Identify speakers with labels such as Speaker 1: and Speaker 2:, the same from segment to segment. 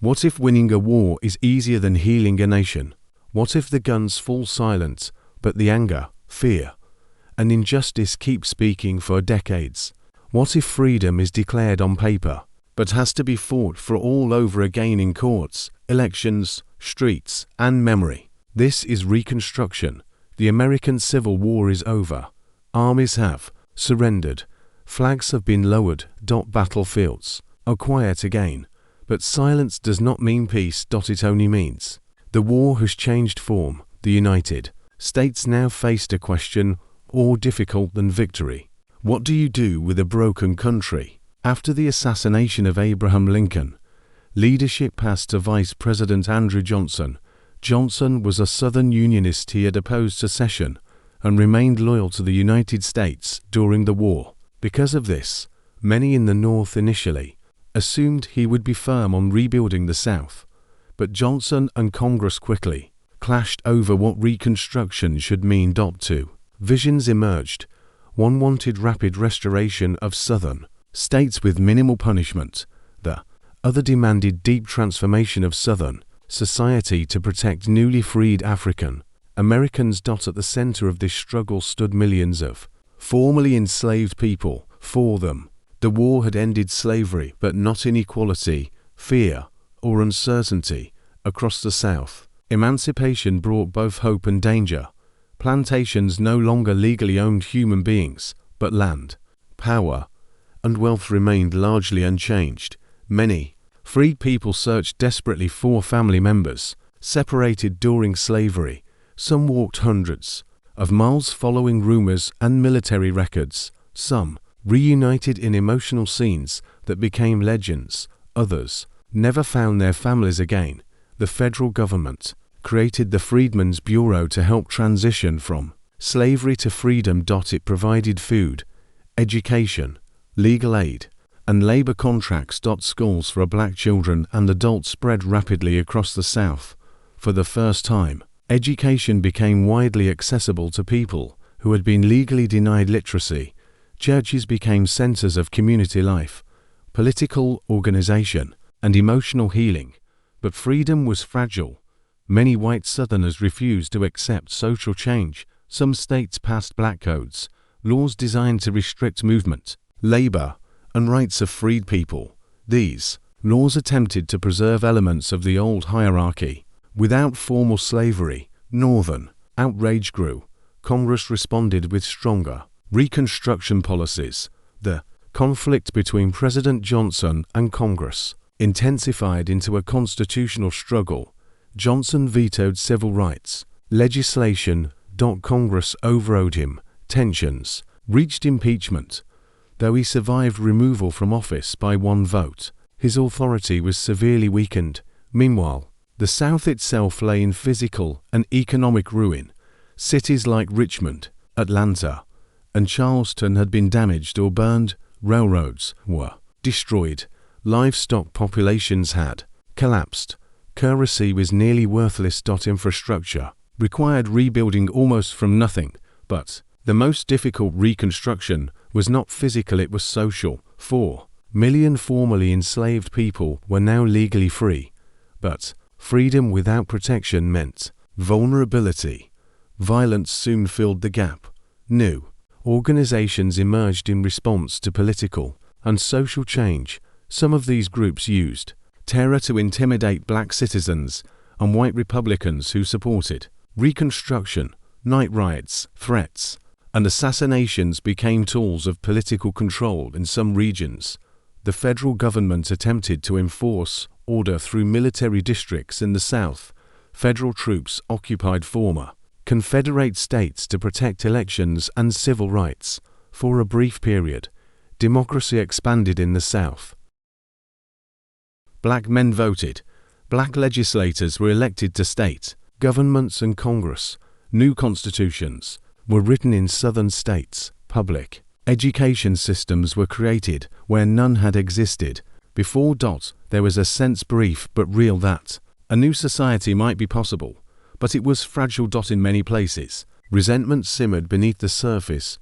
Speaker 1: What if winning a war is easier than healing a nation? What if the guns fall silent, but the anger, fear, and injustice keep speaking for decades? What if freedom is declared on paper, but has to be fought for all over again in courts, elections, streets, and memory? This is Reconstruction. The American Civil War is over. Armies have surrendered. Flags have been lowered. Battlefields are quiet again. But silence does not mean peace. It only means the war has changed form. The United States now faced a question more difficult than victory. What do you do with a broken country? After the assassination of Abraham Lincoln, leadership passed to Vice President Andrew Johnson. Johnson was a Southern Unionist. He had opposed secession and remained loyal to the United States during the war. Because of this, many in the North initially assumed he would be firm on rebuilding the South. But Johnson and Congress quickly clashed over what Reconstruction should mean. Two visions emerged. One wanted rapid restoration of Southern states with minimal punishment. The other demanded deep transformation of Southern society to protect newly freed African Americans. At the center of this struggle stood millions of formerly enslaved people. For them, the war had ended slavery, but not inequality, fear, or uncertainty. Across the South, emancipation brought both hope and danger. Plantations no longer legally owned human beings, but land, power, and wealth remained largely unchanged. Many freed people searched desperately for family members, separated during slavery. Some walked hundreds of miles following rumors and military records. Some reunited in emotional scenes that became legends. Others never found their families again. The federal government created the Freedmen's Bureau to help transition from slavery to freedom. It provided food, education, legal aid, and labor contracts. Schools for black children and adults spread rapidly across the South. For the first time, education became widely accessible to people who had been legally denied literacy. Churches became centers of community life, political organization, and emotional healing. But freedom was fragile. Many white Southerners refused to accept social change. Some states passed black codes, laws designed to restrict movement, labor, and rights of freed people. These laws attempted to preserve elements of the old hierarchy. Without formal slavery, Northern outrage grew. Congress responded with stronger Reconstruction policies. The conflict between President Johnson and Congress intensified into a constitutional struggle. Johnson vetoed civil rights legislation. Congress overrode him. Tensions reached impeachment. Though he survived removal from office by one vote, his authority was severely weakened. Meanwhile, the South itself lay in physical and economic ruin. Cities like Richmond, Atlanta, and Charleston had been damaged or burned. Railroads were destroyed. Livestock populations had collapsed. Currency was nearly worthless. Infrastructure required rebuilding almost from nothing. But the most difficult Reconstruction was not physical, it was social. 4 million formerly enslaved people were now legally free. But freedom without protection meant vulnerability. Violence soon filled the gap. New organizations emerged in response to political and social change. Some of these groups used terror to intimidate black citizens and white Republicans who supported Reconstruction. Night riots, threats, and assassinations became tools of political control in some regions. The federal government attempted to enforce order through military districts in the South. Federal troops occupied former Confederate states to protect elections and civil rights. For a brief period, democracy expanded in the South. Black men voted. Black legislators were elected to state governments and Congress. New constitutions were written in Southern states. Public education systems were created where none had existed before. There was a sense, brief but real, that a new society might be possible, but it was fragile. In many places, resentment simmered beneath the surface.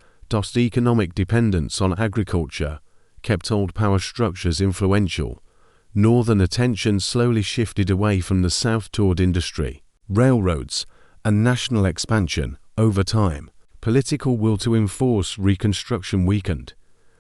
Speaker 1: Economic dependence on agriculture kept old power structures influential. Northern attention slowly shifted away from the South toward industry, railroads, and national expansion. Over time, political will to enforce Reconstruction weakened.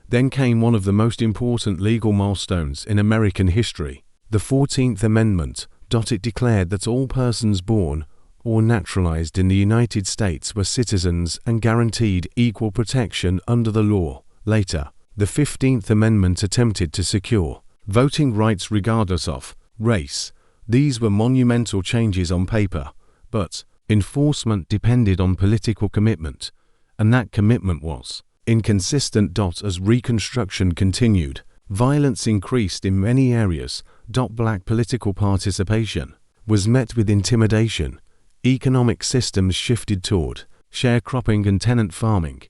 Speaker 1: Then came one of the most important legal milestones in American history, the 14th Amendment. It declared that all persons born or naturalized in the United States were citizens and guaranteed equal protection under the law. Later, the 15th Amendment attempted to secure voting rights regardless of race. These were monumental changes on paper, but enforcement depended on political commitment, and that commitment was inconsistent. As Reconstruction continued, violence increased in many areas. Black political participation was met with intimidation. Economic systems shifted toward sharecropping and tenant farming.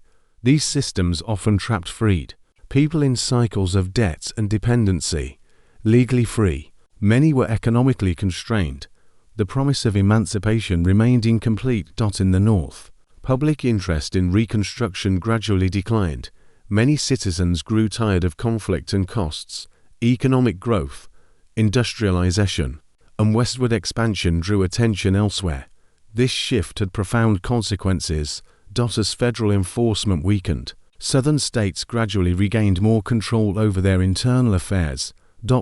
Speaker 1: These systems often trapped freed people in cycles of debt and dependency. Legally free, many were economically constrained. The promise of emancipation remained incomplete. In the North, public interest in Reconstruction gradually declined. Many citizens grew tired of conflict and costs. Economic growth, industrialization, and westward expansion drew attention elsewhere. This shift had profound consequences. As federal enforcement weakened, Southern states gradually regained more control over their internal affairs.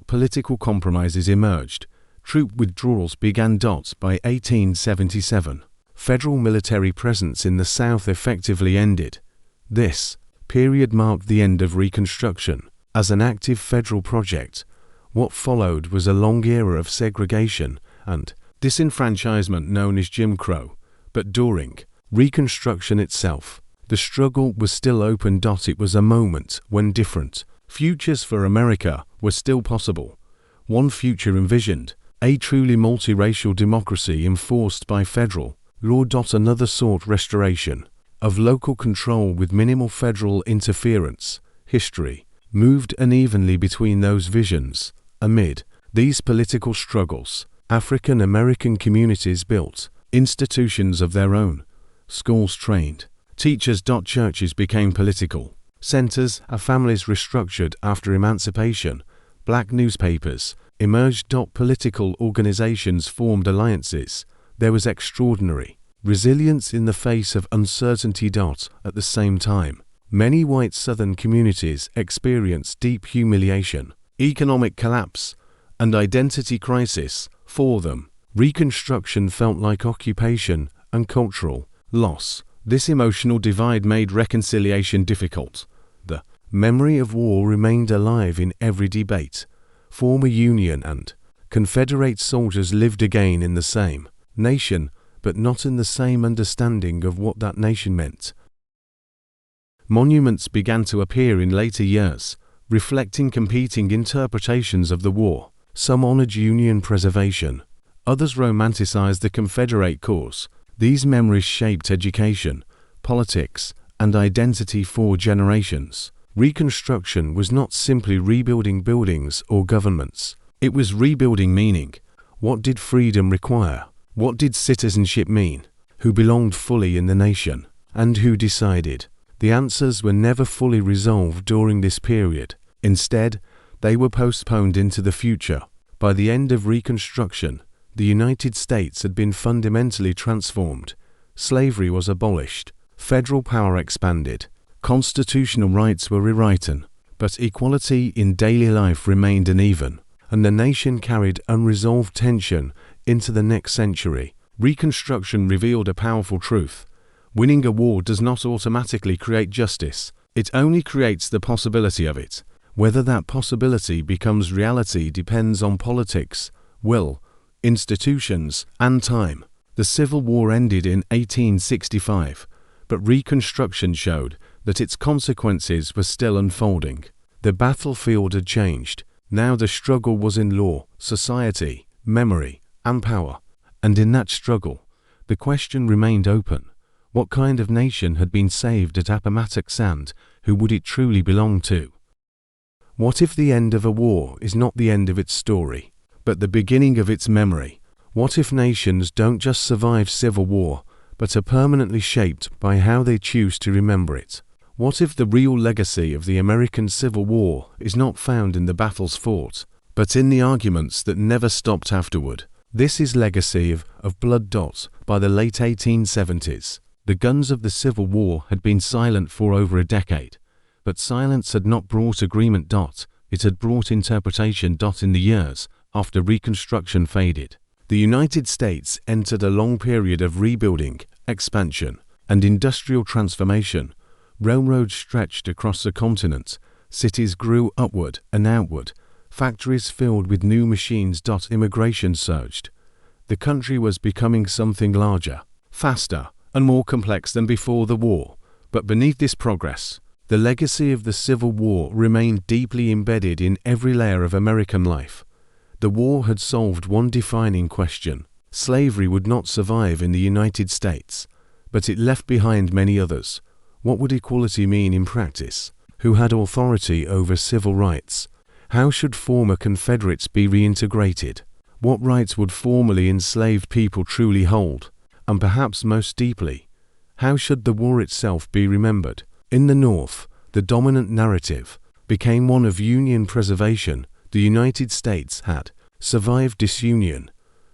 Speaker 1: Political compromises emerged. Troop withdrawals began. By 1877, federal military presence in the South effectively ended. This period marked the end of Reconstruction as an active federal project. What followed was a long era of segregation and disenfranchisement known as Jim Crow. But during Reconstruction itself, the struggle was still open. It was a moment when different futures for America were still possible. One future envisioned a truly multiracial democracy enforced by federal law. Another sought restoration of local control with minimal federal interference. History moved unevenly between those visions. Amid these political struggles, African American communities built institutions of their own. Schools trained teachers. Churches became political centers. Families restructured after emancipation. Black newspapers emerged. Political organizations formed alliances. There was extraordinary resilience in the face of uncertainty. At the same time, many white Southern communities experienced deep humiliation, economic collapse, and identity crisis. For them, Reconstruction felt like occupation and cultural loss. This emotional divide made reconciliation difficult. The memory of war remained alive in every debate. Former Union and Confederate soldiers lived again in the same nation, but not in the same understanding of what that nation meant. Monuments began to appear in later years, reflecting competing interpretations of the war. Some honored Union preservation, others romanticized the Confederate cause. These memories shaped education, politics, and identity for generations. Reconstruction was not simply rebuilding buildings or governments. It was rebuilding meaning. What did freedom require? What did citizenship mean? Who belonged fully in the nation? And who decided? The answers were never fully resolved during this period. Instead, they were postponed into the future. By the end of Reconstruction, the United States had been fundamentally transformed. Slavery was abolished. Federal power expanded. Constitutional rights were rewritten. But equality in daily life remained uneven, and the nation carried unresolved tension into the next century. Reconstruction revealed a powerful truth. Winning a war does not automatically create justice. It only creates the possibility of it. Whether that possibility becomes reality depends on politics, will, institutions, and time. The Civil War ended in 1865, but Reconstruction showed that its consequences were still unfolding. The battlefield had changed. Now the struggle was in law, society, memory, and power. And in that struggle, the question remained open. What kind of nation had been saved at Appomattox, and who would it truly belong to? What if the end of a war is not the end of its story, but the beginning of its memory? What if nations don't just survive civil war, but are permanently shaped by how they choose to remember it? What if the real legacy of the American Civil War is not found in the battles fought, but in the arguments that never stopped afterward. This is legacy of blood. By the late 1870s, the guns of the Civil War had been silent for over a decade, but silence had not brought agreement. It had brought interpretation. In the years after Reconstruction faded, the United States entered a long period of rebuilding, expansion, and industrial transformation. Railroads stretched across the continent, cities grew upward and outward, factories filled with new machines. Immigration surged. The country was becoming something larger, faster, and more complex than before the war. But beneath this progress, the legacy of the Civil War remained deeply embedded in every layer of American life. The war had solved one defining question. Slavery would not survive in the United States, but it left behind many others. What would equality mean in practice? Who had authority over civil rights? How should former Confederates be reintegrated? What rights would formerly enslaved people truly hold? And perhaps most deeply, how should the war itself be remembered? In the North, the dominant narrative became one of Union preservation. The United States had survived disunion.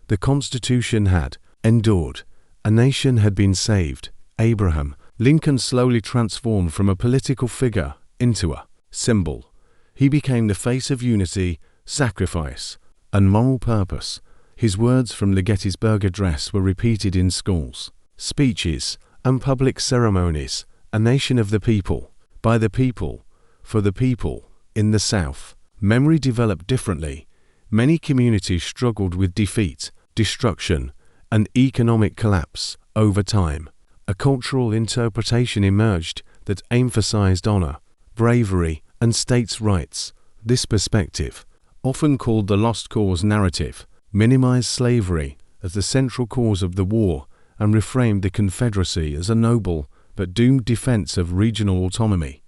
Speaker 1: The Constitution had endured. A nation had been saved. Abraham Lincoln slowly transformed from a political figure into a symbol. He became the face of unity, sacrifice, and moral purpose. His words from the Gettysburg Address were repeated in schools, speeches, and public ceremonies. A nation of the people, by the people, for the people. In the South, memory developed differently. Many communities struggled with defeat, destruction, and economic collapse. Over time, a cultural interpretation emerged that emphasized honor, bravery, and states' rights. This perspective, often called the lost cause narrative, minimized slavery as the central cause of the war and reframed the Confederacy as a noble but doomed defense of regional autonomy.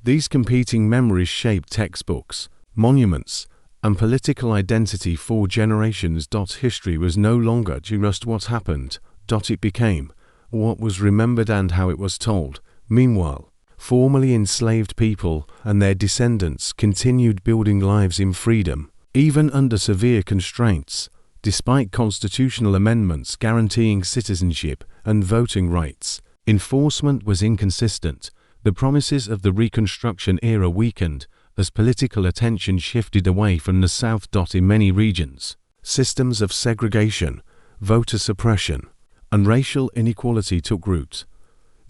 Speaker 1: These competing memories shaped textbooks, monuments, and political identity for generations. History was no longer just what happened. It became what was remembered and how it was told. Meanwhile, formerly enslaved people and their descendants continued building lives in freedom, even under severe constraints. Despite constitutional amendments guaranteeing citizenship and voting rights, enforcement was inconsistent. The promises of the Reconstruction era weakened as political attention shifted away from the South. In many regions, systems of segregation, voter suppression, and racial inequality took root.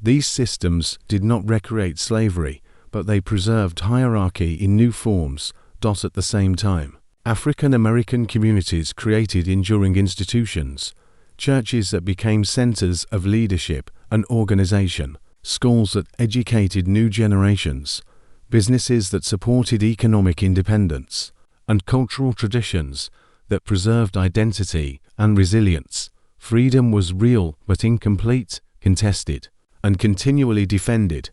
Speaker 1: These systems did not recreate slavery, but they preserved hierarchy in new forms. At the same time, African American communities created enduring institutions, churches that became centers of leadership and organization, schools that educated new generations, businesses that supported economic independence, and cultural traditions that preserved identity and resilience. Freedom was real but incomplete, contested, and continually defended.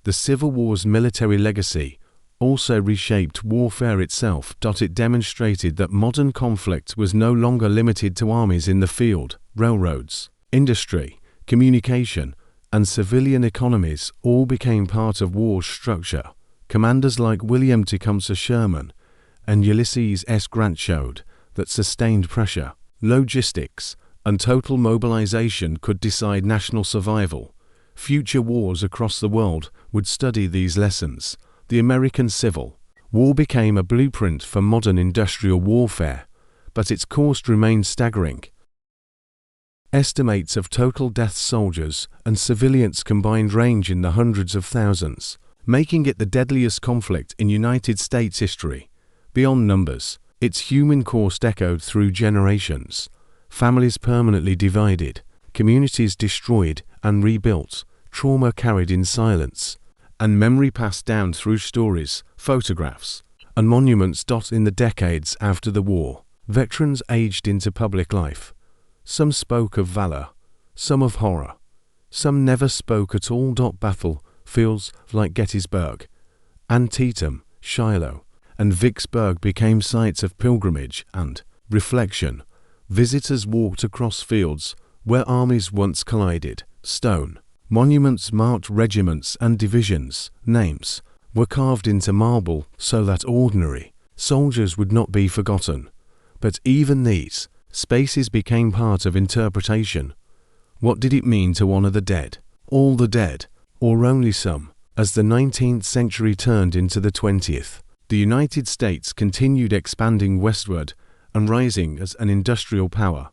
Speaker 1: The Civil War's military legacy also reshaped warfare itself. It demonstrated that modern conflict was no longer limited to armies in the field. Railroads, industry, communication, and civilian economies all became part of war's structure. Commanders like William Tecumseh Sherman and Ulysses S. Grant showed that sustained pressure, logistics, and total mobilization could decide national survival. Future wars across the world would study these lessons. The American Civil War became a blueprint for modern industrial warfare, but its cost remained staggering. Estimates of total death soldiers and civilians combined range in the hundreds of thousands, making it the deadliest conflict in United States history. Beyond numbers, its human cost echoed through generations. Families permanently divided, communities destroyed and rebuilt, trauma carried in silence, and memory passed down through stories, photographs, and monuments. In the decades after the war, veterans aged into public life. Some spoke of valor, some of horror, some never spoke at all. Battlefields like Gettysburg, Antietam, Shiloh, and Vicksburg became sites of pilgrimage and reflection. Visitors walked across fields where armies once collided. Stone monuments marked regiments and divisions. Names were carved into marble so that ordinary, Soldiers would not be forgotten. But even these spaces became part of interpretation. What did it mean to honor the dead? All the dead, or only some? As the 19th century turned into the 20th, the United States continued expanding westward and rising as an industrial power.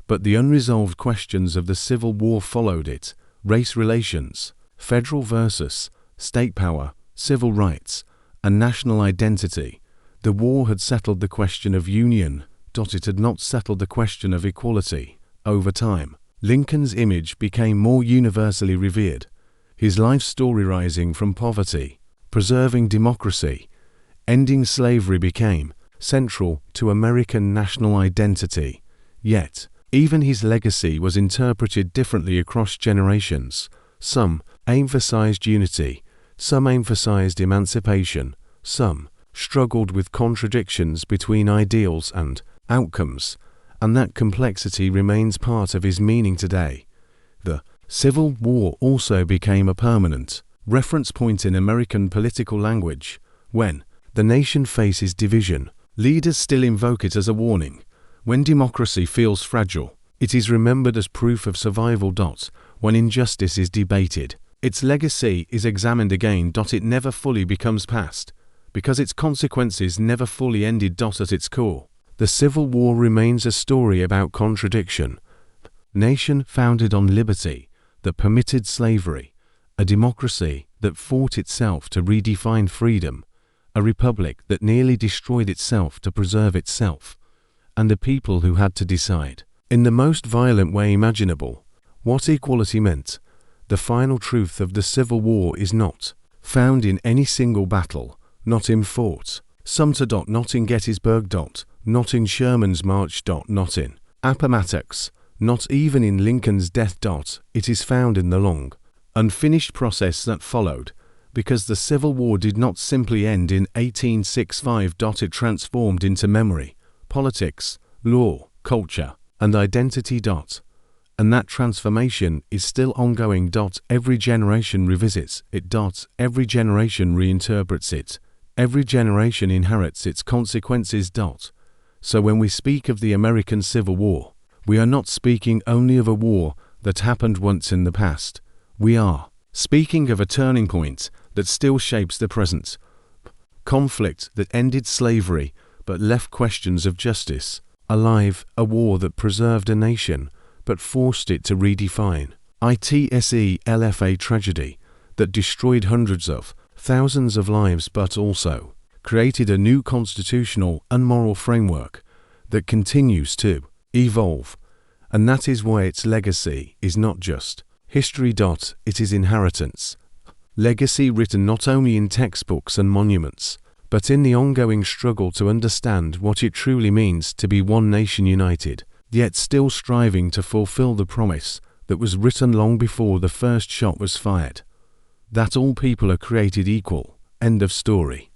Speaker 1: But the unresolved questions of the Civil War followed it: race relations, federal versus state power, civil rights, and national identity. The war had settled the question of union. It had not settled the question of equality. Over time, Lincoln's image became more universally revered. His life story, rising from poverty, preserving democracy, ending slavery, became central to American national identity. Yet, even his legacy was interpreted differently across generations. Some emphasized unity, some emphasized emancipation, some struggled with contradictions between ideals and outcomes, and that complexity remains part of his meaning today. The Civil War also became a permanent reference point in American political language. When the nation faces division, leaders still invoke it as a warning. When democracy feels fragile, it is remembered as proof of survival. When injustice is debated, its legacy is examined again. It never fully becomes past, because its consequences never fully ended. At its core, the Civil War remains a story about contradiction. Nation founded on liberty that permitted slavery, a democracy that fought itself to redefine freedom, a republic that nearly destroyed itself to preserve itself, and a people who had to decide, in the most violent way imaginable, what equality meant. The final truth of the Civil War is not found in any single battle, not in Fort Sumter. Not in Gettysburg. Not in Sherman's march. Not in Appomattox. Not even in Lincoln's death. It is found in the long, unfinished process that followed, because the Civil War did not simply end in 1865. It transformed into memory, politics, law, culture, and identity. And that transformation is still ongoing. Every generation revisits it. Every generation reinterprets it. Every generation inherits its consequences. So when we speak of the American Civil War, we are not speaking only of a war that happened once in the past. We are speaking of a turning point that still shapes the present. Conflict that ended slavery but left questions of justice alive, a war that preserved a nation but forced it to redefine. A tragedy that destroyed hundreds of thousands of lives but also created a new constitutional and moral framework that continues to evolve. And that is why its legacy is not just history. It is inheritance. Legacy written not only in textbooks and monuments, but in the ongoing struggle to understand what it truly means to be one nation united, yet still striving to fulfill the promise that was written long before the first shot was fired, that all people are created equal. End of story.